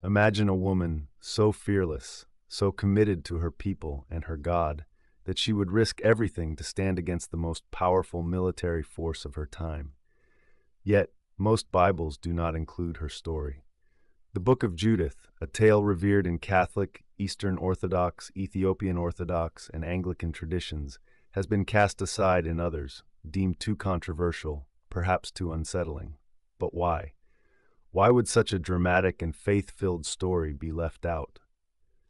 Imagine a woman so fearless, so committed to her people and her God, that she would risk everything to stand against the most powerful military force of her time. Yet, most Bibles do not include her story. The Book of Judith, a tale revered in Catholic, Eastern Orthodox, Ethiopian Orthodox, and Anglican traditions, has been cast aside in others, deemed too controversial, perhaps too unsettling. But why? Why would such a dramatic and faith-filled story be left out?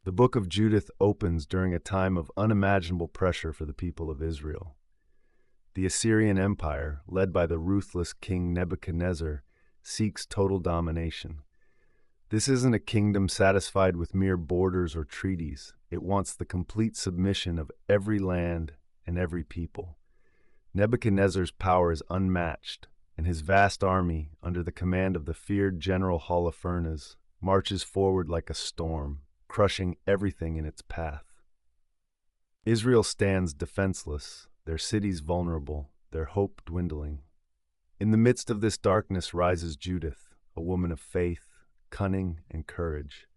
The Book of Judith opens during a time of unimaginable pressure for the people of Israel. The Assyrian Empire, led by the ruthless King Nebuchadnezzar, seeks total domination. This isn't a kingdom satisfied with mere borders or treaties. It wants the complete submission of every land and every people. Nebuchadnezzar's power is unmatched, and his vast army, under the command of the feared General Holofernes, marches forward like a storm, crushing everything in its path. Israel stands defenseless, their cities vulnerable, their hope dwindling. In the midst of this darkness rises Judith, a woman of faith, cunning, and courage.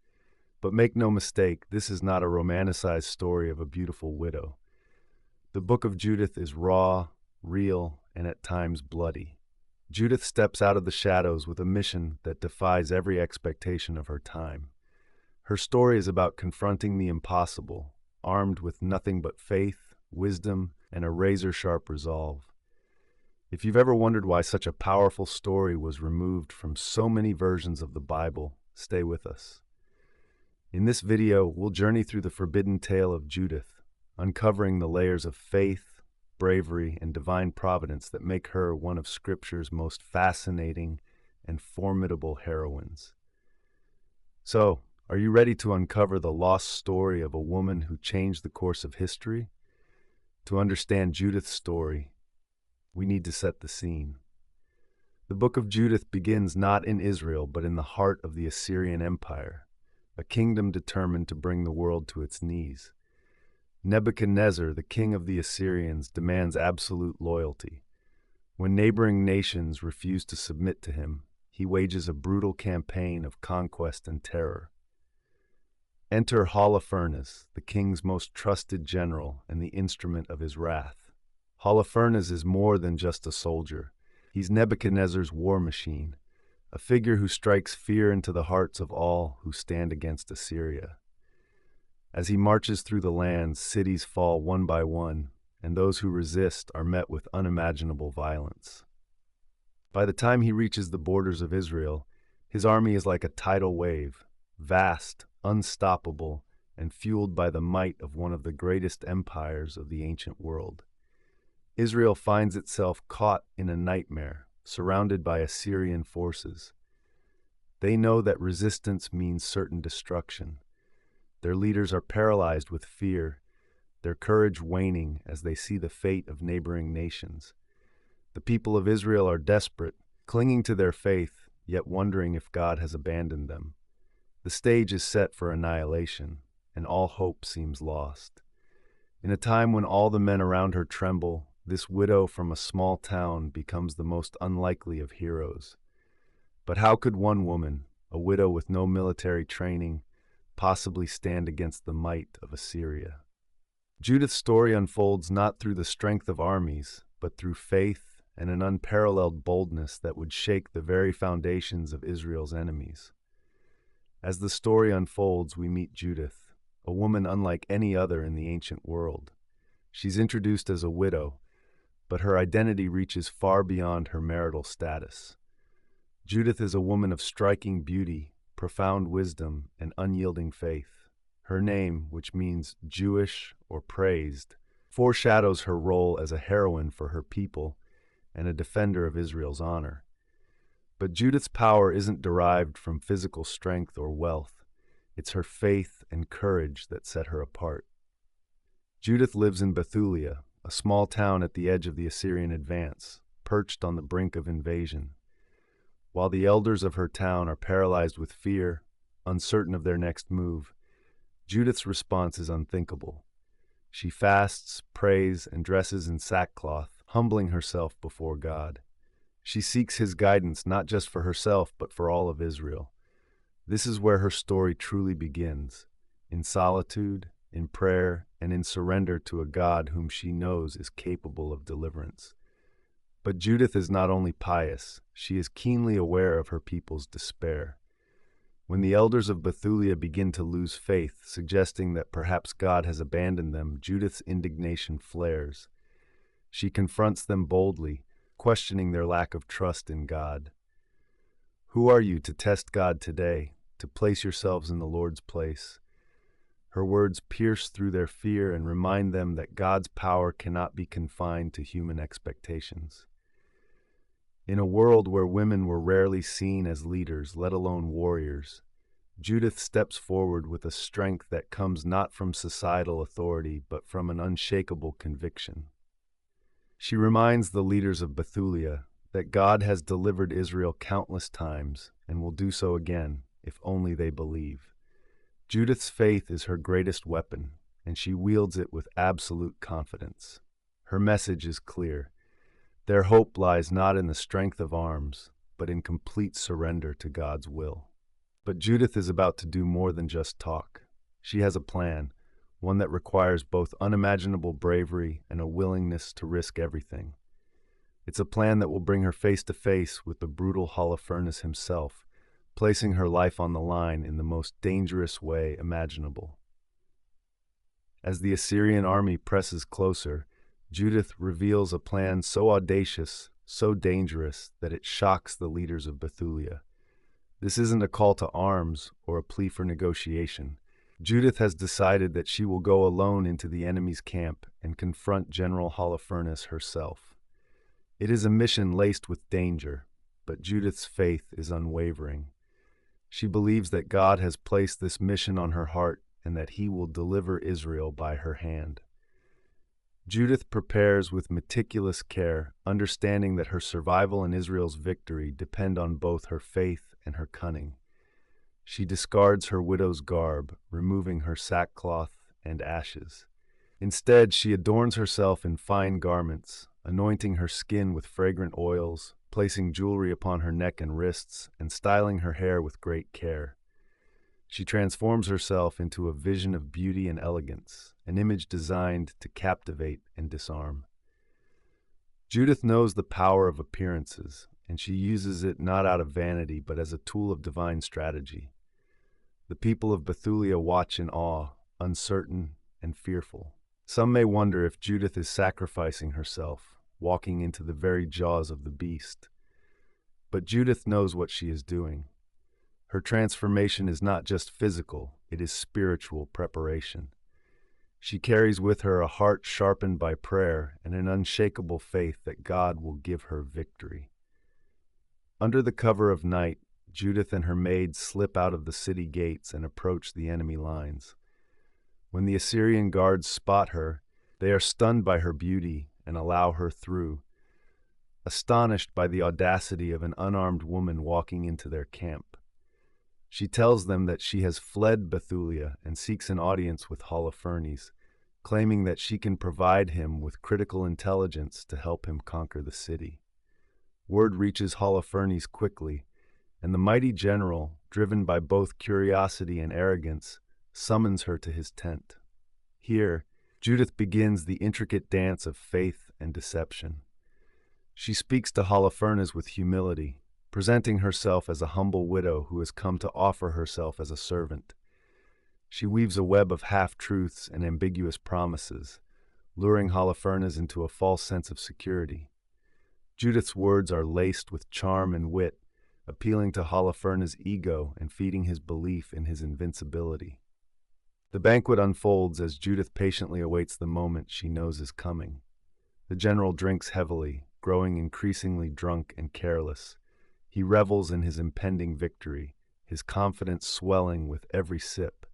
But make no mistake, this is not a romanticized story of a beautiful widow. The Book of Judith is raw, real, and at times bloody. Judith steps out of the shadows with a mission that defies every expectation of her time. Her story is about confronting the impossible, armed with nothing but faith, wisdom, and a razor-sharp resolve. If you've ever wondered why such a powerful story was removed from so many versions of the Bible, stay with us. In this video, we'll journey through the forbidden tale of Judith, uncovering the layers of faith, bravery, and divine providence that make her one of Scripture's most fascinating and formidable heroines. So, are you ready to uncover the lost story of a woman who changed the course of history? To understand Judith's story, we need to set the scene. The Book of Judith begins not in Israel, but in the heart of the Assyrian Empire, a kingdom determined to bring the world to its knees. Nebuchadnezzar, the king of the Assyrians, demands absolute loyalty. When neighboring nations refuse to submit to him, he wages a brutal campaign of conquest and terror. Enter Holofernes, the king's most trusted general and the instrument of his wrath. Holofernes is more than just a soldier. He's Nebuchadnezzar's war machine, a figure who strikes fear into the hearts of all who stand against Assyria. As he marches through the land, cities fall one by one, and those who resist are met with unimaginable violence. By the time he reaches the borders of Israel, his army is like a tidal wave, vast, unstoppable, and fueled by the might of one of the greatest empires of the ancient world. Israel finds itself caught in a nightmare, surrounded by Assyrian forces. They know that resistance means certain destruction. Their leaders are paralyzed with fear, their courage waning as they see the fate of neighboring nations. The people of Israel are desperate, clinging to their faith, yet wondering if God has abandoned them. The stage is set for annihilation, and all hope seems lost. In a time when all the men around her tremble, this widow from a small town becomes the most unlikely of heroes. But how could one woman, a widow with no military training, possibly stand against the might of Assyria? Judith's story unfolds not through the strength of armies, but through faith and an unparalleled boldness that would shake the very foundations of Israel's enemies. As the story unfolds, we meet Judith, a woman unlike any other in the ancient world. She's introduced as a widow, but her identity reaches far beyond her marital status. Judith is a woman of striking beauty, profound wisdom, and unyielding faith. Her name, which means Jewish or praised, foreshadows her role as a heroine for her people and a defender of Israel's honor. But Judith's power isn't derived from physical strength or wealth. It's her faith and courage that set her apart. Judith lives in Bethulia, a small town at the edge of the Assyrian advance, perched on the brink of invasion. While the elders of her town are paralyzed with fear, uncertain of their next move, Judith's response is unthinkable. She fasts, prays, and dresses in sackcloth, humbling herself before God. She seeks his guidance not just for herself but for all of Israel. This is where her story truly begins, in solitude, in prayer, and in surrender to a God whom she knows is capable of deliverance. But Judith is not only pious, she is keenly aware of her people's despair. When the elders of Bethulia begin to lose faith, suggesting that perhaps God has abandoned them, Judith's indignation flares. She confronts them boldly, questioning their lack of trust in God. Who are you to test God today, to place yourselves in the Lord's place? Her words pierce through their fear and remind them that God's power cannot be confined to human expectations. In a world where women were rarely seen as leaders, let alone warriors, Judith steps forward with a strength that comes not from societal authority, but from an unshakable conviction. She reminds the leaders of Bethulia that God has delivered Israel countless times and will do so again, if only they believe. Judith's faith is her greatest weapon, and she wields it with absolute confidence. Her message is clear. Their hope lies not in the strength of arms, but in complete surrender to God's will. But Judith is about to do more than just talk. She has a plan, one that requires both unimaginable bravery and a willingness to risk everything. It's a plan that will bring her face to face with the brutal Holofernes himself, placing her life on the line in the most dangerous way imaginable. As the Assyrian army presses closer, Judith reveals a plan so audacious, so dangerous, that it shocks the leaders of Bethulia. This isn't a call to arms or a plea for negotiation. Judith has decided that she will go alone into the enemy's camp and confront General Holofernes herself. It is a mission laced with danger, but Judith's faith is unwavering. She believes that God has placed this mission on her heart and that he will deliver Israel by her hand. Judith prepares with meticulous care, understanding that her survival and Israel's victory depend on both her faith and her cunning. She discards her widow's garb, removing her sackcloth and ashes. Instead, she adorns herself in fine garments, anointing her skin with fragrant oils, placing jewelry upon her neck and wrists, and styling her hair with great care. She transforms herself into a vision of beauty and elegance, an image designed to captivate and disarm. Judith knows the power of appearances, and she uses it not out of vanity, but as a tool of divine strategy. The people of Bethulia watch in awe, uncertain and fearful. Some may wonder if Judith is sacrificing herself, walking into the very jaws of the beast. But Judith knows what she is doing. Her transformation is not just physical, it is spiritual preparation. She carries with her a heart sharpened by prayer and an unshakable faith that God will give her victory. Under the cover of night, Judith and her maids slip out of the city gates and approach the enemy lines. When the Assyrian guards spot her, they are stunned by her beauty and allow her through, astonished by the audacity of an unarmed woman walking into their camp. She tells them that she has fled Bethulia and seeks an audience with Holofernes, claiming that she can provide him with critical intelligence to help him conquer the city. Word reaches Holofernes quickly, and the mighty general, driven by both curiosity and arrogance, summons her to his tent. Here, Judith begins the intricate dance of faith and deception. She speaks to Holofernes with humility, presenting herself as a humble widow who has come to offer herself as a servant. She weaves a web of half-truths and ambiguous promises, luring Holofernes into a false sense of security. Judith's words are laced with charm and wit, appealing to Holofernes' ego and feeding his belief in his invincibility. The banquet unfolds as Judith patiently awaits the moment she knows is coming. The general drinks heavily, growing increasingly drunk and careless. He revels in his impending victory, his confidence swelling with every sip.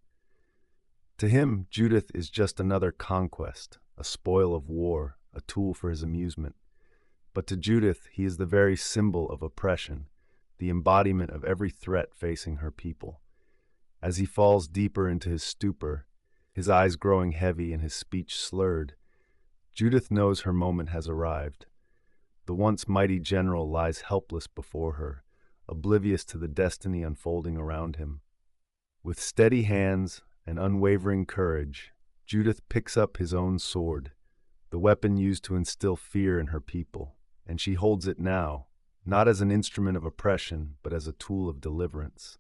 To him, Judith is just another conquest, a spoil of war, a tool for his amusement. But to Judith, he is the very symbol of oppression, the embodiment of every threat facing her people. As he falls deeper into his stupor, his eyes growing heavy and his speech slurred, Judith knows her moment has arrived. The once mighty general lies helpless before her, oblivious to the destiny unfolding around him. With steady hands and unwavering courage, Judith picks up his own sword, the weapon used to instill fear in her people, and she holds it now, not as an instrument of oppression, but as a tool of deliverance.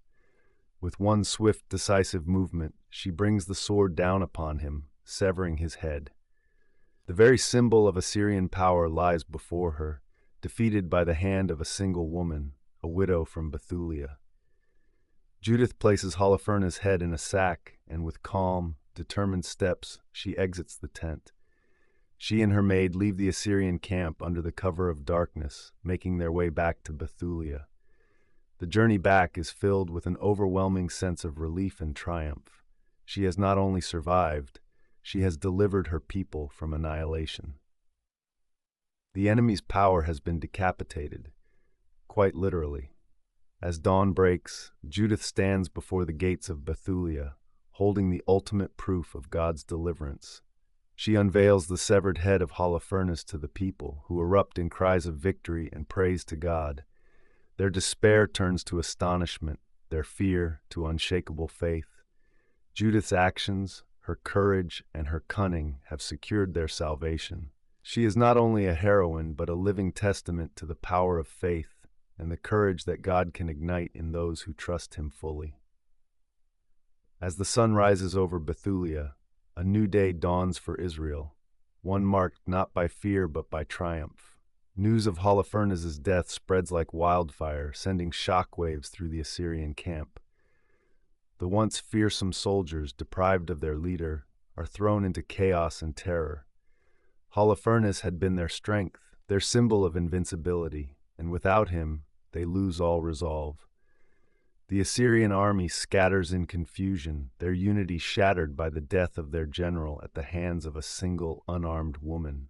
With one swift, decisive movement, she brings the sword down upon him, severing his head. The very symbol of Assyrian power lies before her, defeated by the hand of a single woman, a widow from Bethulia. Judith places Holofernes' head in a sack, and with calm, determined steps, she exits the tent. She and her maid leave the Assyrian camp under the cover of darkness, making their way back to Bethulia. The journey back is filled with an overwhelming sense of relief and triumph. She has not only survived, she has delivered her people from annihilation. The enemy's power has been decapitated, quite literally. As dawn breaks, Judith stands before the gates of Bethulia, holding the ultimate proof of God's deliverance. She unveils the severed head of Holofernes to the people, who erupt in cries of victory and praise to God. Their despair turns to astonishment, their fear to unshakable faith. Judith's actions, her courage, and her cunning have secured their salvation. She is not only a heroine, but a living testament to the power of faith and the courage that God can ignite in those who trust Him fully. As the sun rises over Bethulia, a new day dawns for Israel, one marked not by fear but by triumph. News of Holofernes' death spreads like wildfire, sending shockwaves through the Assyrian camp. The once fearsome soldiers, deprived of their leader, are thrown into chaos and terror. Holofernes had been their strength, their symbol of invincibility, and without him, they lose all resolve. The Assyrian army scatters in confusion, their unity shattered by the death of their general at the hands of a single unarmed woman.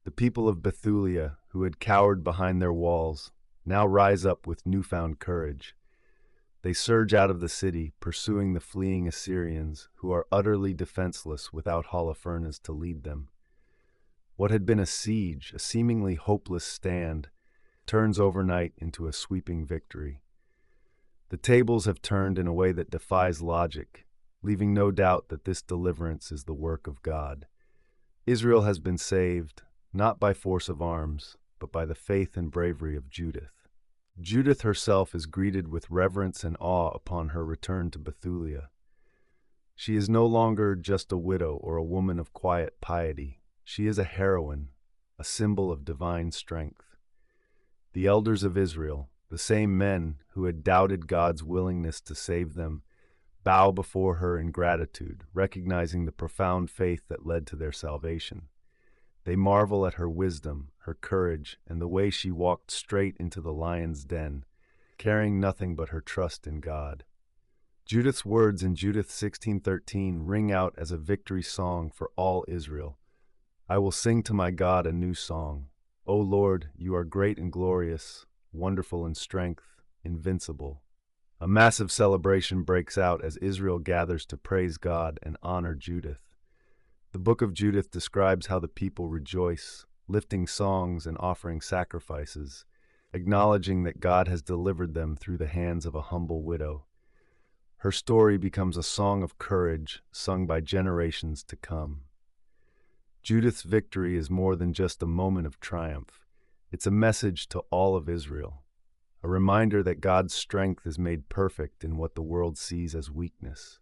The people of Bethulia, who had cowered behind their walls, now rise up with newfound courage. They surge out of the city, pursuing the fleeing Assyrians, who are utterly defenseless without Holofernes to lead them. What had been a siege, a seemingly hopeless stand, turns overnight into a sweeping victory. The tables have turned in a way that defies logic, leaving no doubt that this deliverance is the work of God. Israel has been saved, not by force of arms, but by the faith and bravery of Judith. Judith herself is greeted with reverence and awe upon her return to Bethulia. She is no longer just a widow or a woman of quiet piety. She is a heroine, a symbol of divine strength. The elders of Israel, the same men who had doubted God's willingness to save them, bow before her in gratitude, recognizing the profound faith that led to their salvation. They marvel at her wisdom, her courage, and the way she walked straight into the lion's den, carrying nothing but her trust in God. Judith's words in Judith 16:13 ring out as a victory song for all Israel. I will sing to my God a new song. O Lord, you are great and glorious, wonderful in strength, invincible. A massive celebration breaks out as Israel gathers to praise God and honor Judith. The Book of Judith describes how the people rejoice, lifting songs and offering sacrifices, acknowledging that God has delivered them through the hands of a humble widow. Her story becomes a song of courage sung by generations to come. Judith's victory is more than just a moment of triumph. It's a message to all of Israel, a reminder that God's strength is made perfect in what the world sees as weakness.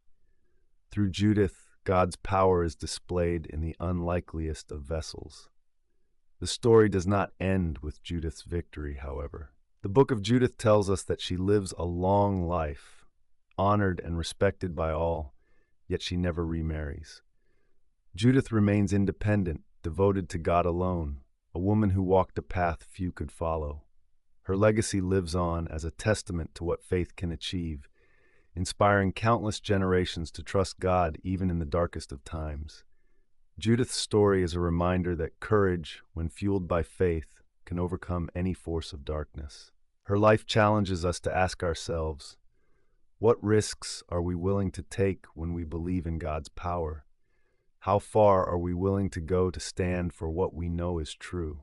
Through Judith, God's power is displayed in the unlikeliest of vessels. The story does not end with Judith's victory, however. The Book of Judith tells us that she lives a long life, honored and respected by all, yet she never remarries. Judith remains independent, devoted to God alone, a woman who walked a path few could follow. Her legacy lives on as a testament to what faith can achieve, inspiring countless generations to trust God even in the darkest of times. Judith's story is a reminder that courage, when fueled by faith, can overcome any force of darkness. Her life challenges us to ask ourselves, what risks are we willing to take when we believe in God's power? How far are we willing to go to stand for what we know is true?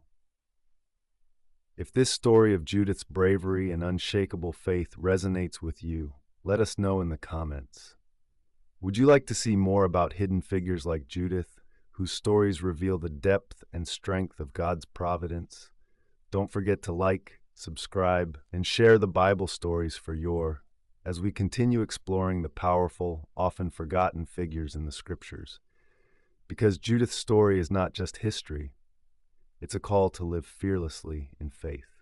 If this story of Judith's bravery and unshakable faith resonates with you, let us know in the comments. Would you like to see more about hidden figures like Judith, whose stories reveal the depth and strength of God's providence? Don't forget to like, subscribe, and share the Bible stories for your, as we continue exploring the powerful, often forgotten figures in the Scriptures. Because Judith's story is not just history, it's a call to live fearlessly in faith.